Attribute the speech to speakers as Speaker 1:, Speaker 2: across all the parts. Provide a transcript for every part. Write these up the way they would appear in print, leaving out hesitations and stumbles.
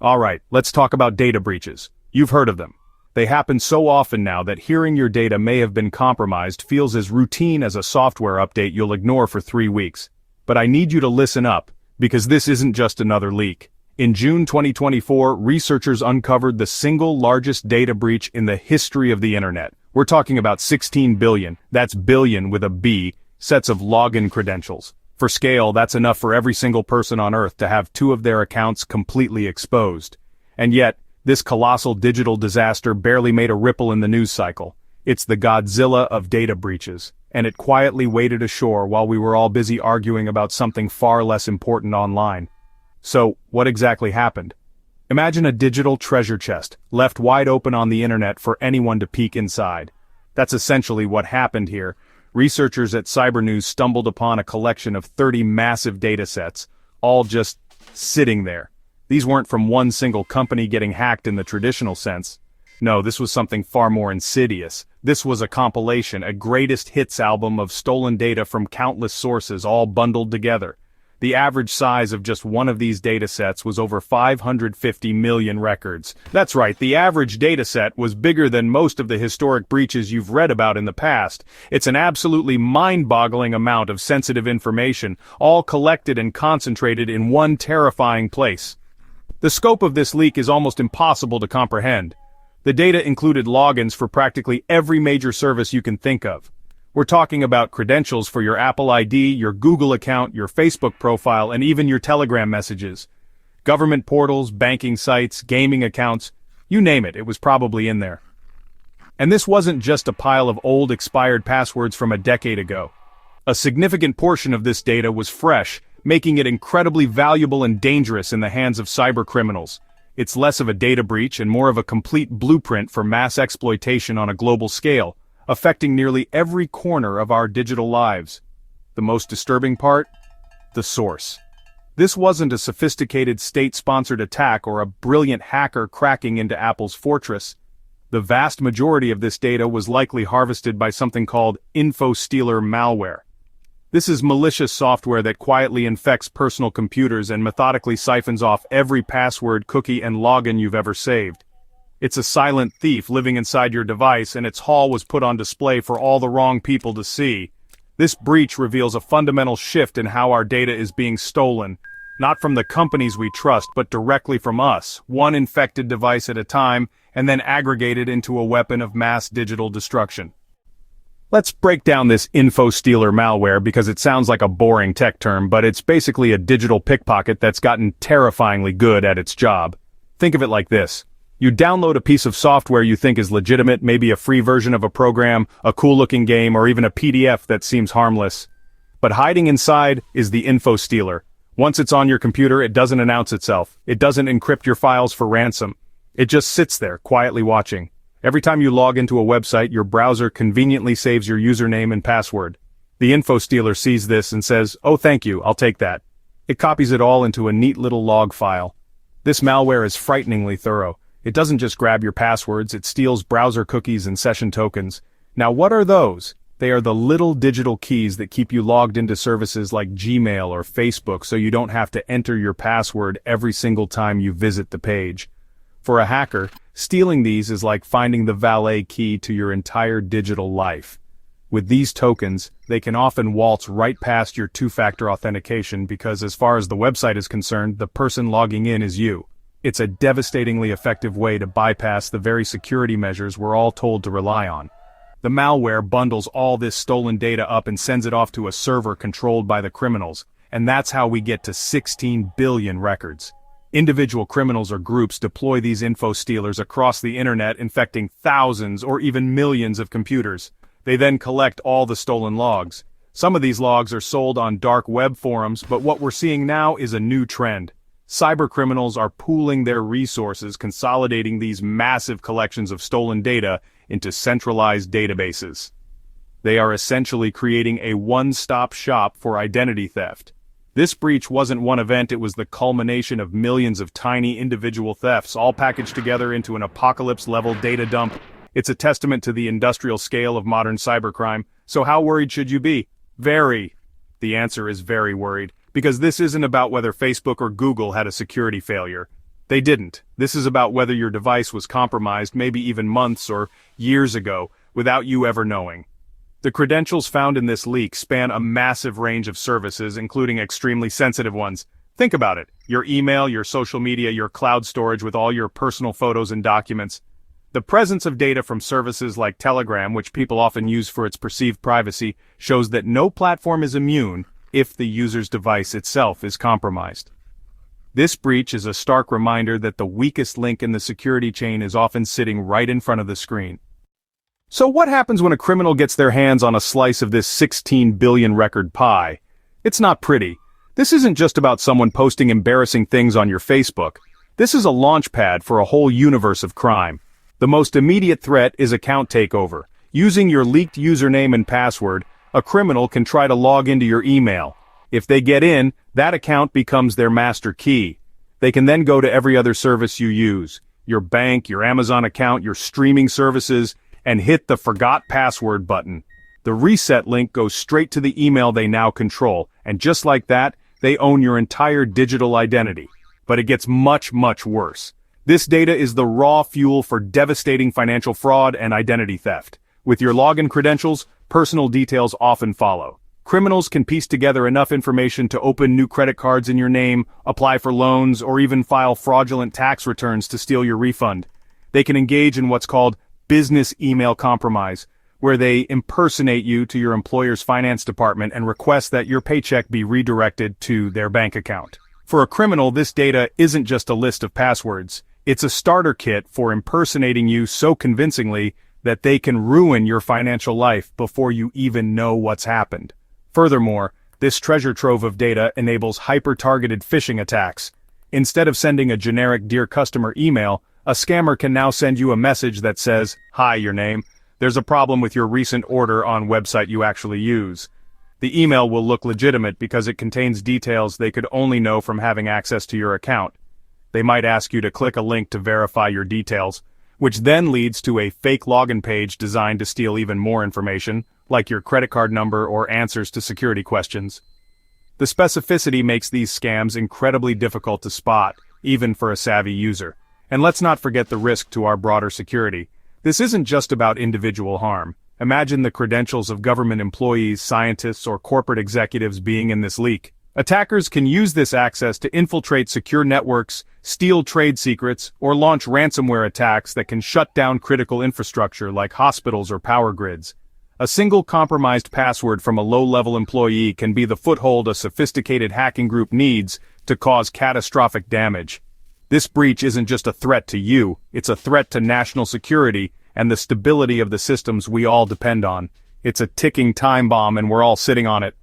Speaker 1: Alright, let's talk about data breaches. You've heard of them. They happen so often now that hearing your data may have been compromised feels as routine as a software update you'll ignore for 3 weeks. But I need you to listen up, because this isn't just another leak. In June 2024, researchers uncovered the single largest data breach in the history of the internet. We're talking about 16 billion, that's billion with a B, sets of login credentials. For scale, that's enough for every single person on Earth to have 2 of their accounts completely exposed. And yet, this colossal digital disaster barely made a ripple in the news cycle. It's the Godzilla of data breaches, and it quietly waded ashore while we were all busy arguing about something far less important online. So, what exactly happened? Imagine a digital treasure chest, left wide open on the internet for anyone to peek inside. That's essentially what happened here. Researchers at Cybernews stumbled upon a collection of 30 massive datasets, all just sitting there. These weren't from one single company getting hacked in the traditional sense. No, this was something far more insidious. This was a compilation, a greatest hits album of stolen data from countless sources all bundled together. The average size of just one of these datasets was over 550 million records. That's right, the average dataset was bigger than most of the historic breaches you've read about in the past. It's an absolutely mind-boggling amount of sensitive information, all collected and concentrated in one terrifying place. The scope of this leak is almost impossible to comprehend. The data included logins for practically every major service you can think of. We're talking about credentials for your Apple ID, your Google account, your Facebook profile, and even your Telegram messages. Government portals, banking sites, gaming accounts, you name it, it was probably in there. And this wasn't just a pile of old expired passwords from a decade ago. A significant portion of this data was fresh, making it incredibly valuable and dangerous in the hands of cybercriminals. It's less of a data breach and more of a complete blueprint for mass exploitation on a global scale, affecting nearly every corner of our digital lives. The most disturbing part? The source. This wasn't a sophisticated state-sponsored attack or a brilliant hacker cracking into Apple's fortress. The vast majority of this data was likely harvested by something called Infostealer malware. This is malicious software that quietly infects personal computers and methodically siphons off every password, cookie, and login you've ever saved. It's a silent thief living inside your device, and its haul was put on display for all the wrong people to see. This breach reveals a fundamental shift in how our data is being stolen, not from the companies we trust, but directly from us, one infected device at a time, and then aggregated into a weapon of mass digital destruction. Let's break down this Infostealer malware because it sounds like a boring tech term, but it's basically a digital pickpocket that's gotten terrifyingly good at its job. Think of it like this. You download a piece of software you think is legitimate, maybe a free version of a program, a cool-looking game, or even a PDF that seems harmless. But hiding inside is the Infostealer. Once it's on your computer, it doesn't announce itself. It doesn't encrypt your files for ransom. It just sits there, quietly watching. Every time you log into a website, your browser conveniently saves your username and password. The Infostealer sees this and says, "Oh, thank you, I'll take that." It copies it all into a neat little log file. This malware is frighteningly thorough. It doesn't just grab your passwords, it steals browser cookies and session tokens. Now what are those? They are the little digital keys that keep you logged into services like Gmail or Facebook so you don't have to enter your password every single time you visit the page. For a hacker, stealing these is like finding the valet key to your entire digital life. With these tokens, they can often waltz right past your two-factor authentication because as far as the website is concerned, the person logging in is you. It's a devastatingly effective way to bypass the very security measures we're all told to rely on. The malware bundles all this stolen data up and sends it off to a server controlled by the criminals, and that's how we get to 16 billion records. Individual criminals or groups deploy these Infostealers across the internet, infecting thousands or even millions of computers. They then collect all the stolen logs. Some of these logs are sold on dark web forums, but what we're seeing now is a new trend. Cybercriminals are pooling their resources, consolidating these massive collections of stolen data into centralized databases. They are essentially creating a one-stop shop for identity theft. This breach wasn't one event, it was the culmination of millions of tiny individual thefts, all packaged together into an apocalypse-level data dump. It's a testament to the industrial scale of modern cybercrime. So how worried should you be? Very. The answer is very worried. Because this isn't about whether Facebook or Google had a security failure. They didn't. This is about whether your device was compromised maybe even months or years ago, without you ever knowing. The credentials found in this leak span a massive range of services, including extremely sensitive ones. Think about it. Your email, your social media, your cloud storage with all your personal photos and documents. The presence of data from services like Telegram, which people often use for its perceived privacy, shows that no platform is immune if the user's device itself is compromised. This breach is a stark reminder that the weakest link in the security chain is often sitting right in front of the screen. So what happens when a criminal gets their hands on a slice of this 16 billion record pie? It's not pretty. This isn't just about someone posting embarrassing things on your Facebook. This is a launchpad for a whole universe of crime. The most immediate threat is account takeover. Using your leaked username and password, a criminal can try to log into your email. If they get in, that account becomes their master key. They can then go to every other service you use, your bank, your Amazon account, your streaming services, and hit the forgot password button. The reset link goes straight to the email they now control, and just like that, they own your entire digital identity. But it gets much, much worse. This data is the raw fuel for devastating financial fraud and identity theft. With your login credentials, personal details often follow. Criminals can piece together enough information to open new credit cards in your name, apply for loans, or even file fraudulent tax returns to steal your refund. They can engage in what's called business email compromise, where they impersonate you to your employer's finance department and request that your paycheck be redirected to their bank account. For a criminal, this data isn't just a list of passwords. It's a starter kit for impersonating you so convincingly that they can ruin your financial life before you even know what's happened. Furthermore, this treasure trove of data enables hyper-targeted phishing attacks. Instead of sending a generic "Dear Customer" email, a scammer can now send you a message that says, "Hi, your name. There's a problem with your recent order on website you actually use." The email will look legitimate because it contains details they could only know from having access to your account. They might ask you to click a link to verify your details, which then leads to a fake login page designed to steal even more information, like your credit card number or answers to security questions. The specificity makes these scams incredibly difficult to spot, even for a savvy user. And let's not forget the risk to our broader security. This isn't just about individual harm. Imagine the credentials of government employees, scientists, or corporate executives being in this leak. Attackers can use this access to infiltrate secure networks, steal trade secrets, or launch ransomware attacks that can shut down critical infrastructure like hospitals or power grids. A single compromised password from a low-level employee can be the foothold a sophisticated hacking group needs to cause catastrophic damage. This breach isn't just a threat to you, it's a threat to national security and the stability of the systems we all depend on. It's a ticking time bomb and we're all sitting on it.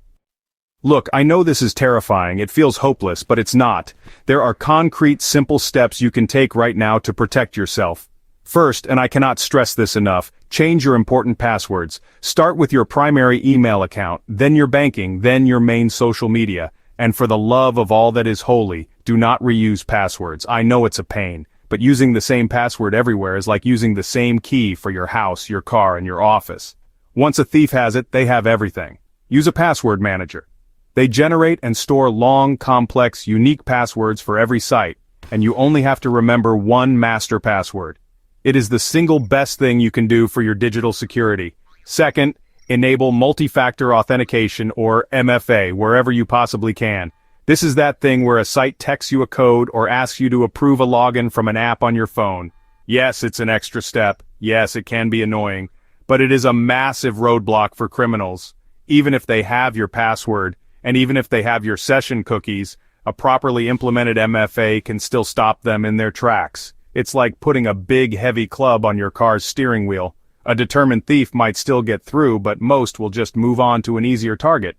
Speaker 1: Look, I know this is terrifying, it feels hopeless, but it's not. There are concrete, simple steps you can take right now to protect yourself. First, and I cannot stress this enough, change your important passwords. Start with your primary email account, then your banking, then your main social media. And for the love of all that is holy, do not reuse passwords. I know it's a pain, but using the same password everywhere is like using the same key for your house, your car, and your office. Once a thief has it, they have everything. Use a password manager. They generate and store long, complex, unique passwords for every site, and you only have to remember one master password. It is the single best thing you can do for your digital security. Second, enable multi-factor authentication or MFA wherever you possibly can. This is that thing where a site texts you a code or asks you to approve a login from an app on your phone. Yes, it's an extra step. Yes, it can be annoying. But it is a massive roadblock for criminals. Even if they have your password, and even if they have your session cookies, a properly implemented MFA can still stop them in their tracks. It's like putting a big heavy club on your car's steering wheel. A determined thief might still get through, but most will just move on to an easier target.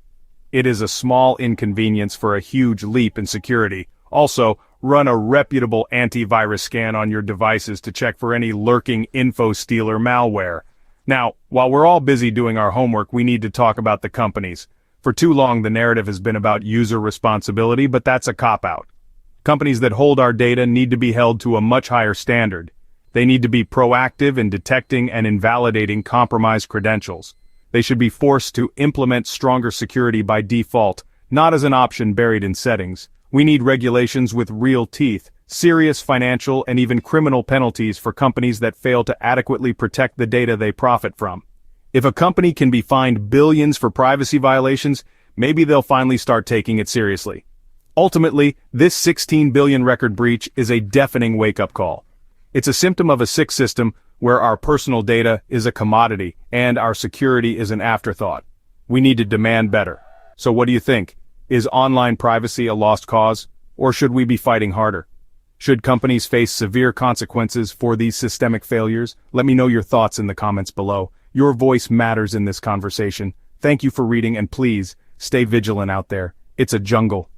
Speaker 1: It is a small inconvenience for a huge leap in security. Also, run a reputable antivirus scan on your devices to check for any lurking Infostealer malware. Now, while we're all busy doing our homework, we need to talk about the companies. For too long, the narrative has been about user responsibility, but that's a cop-out. Companies that hold our data need to be held to a much higher standard. They need to be proactive in detecting and invalidating compromised credentials. They should be forced to implement stronger security by default, not as an option buried in settings. We need regulations with real teeth, serious financial and even criminal penalties for companies that fail to adequately protect the data they profit from. If a company can be fined billions for privacy violations, maybe they'll finally start taking it seriously. Ultimately, this 16 billion record breach is a deafening wake-up call. It's a symptom of a sick system where our personal data is a commodity and our security is an afterthought. We need to demand better. So what do you think? Is online privacy a lost cause, or should we be fighting harder? Should companies face severe consequences for these systemic failures? Let me know your thoughts in the comments below. Your voice matters in this conversation. Thank you for reading, and please, stay vigilant out there. It's a jungle.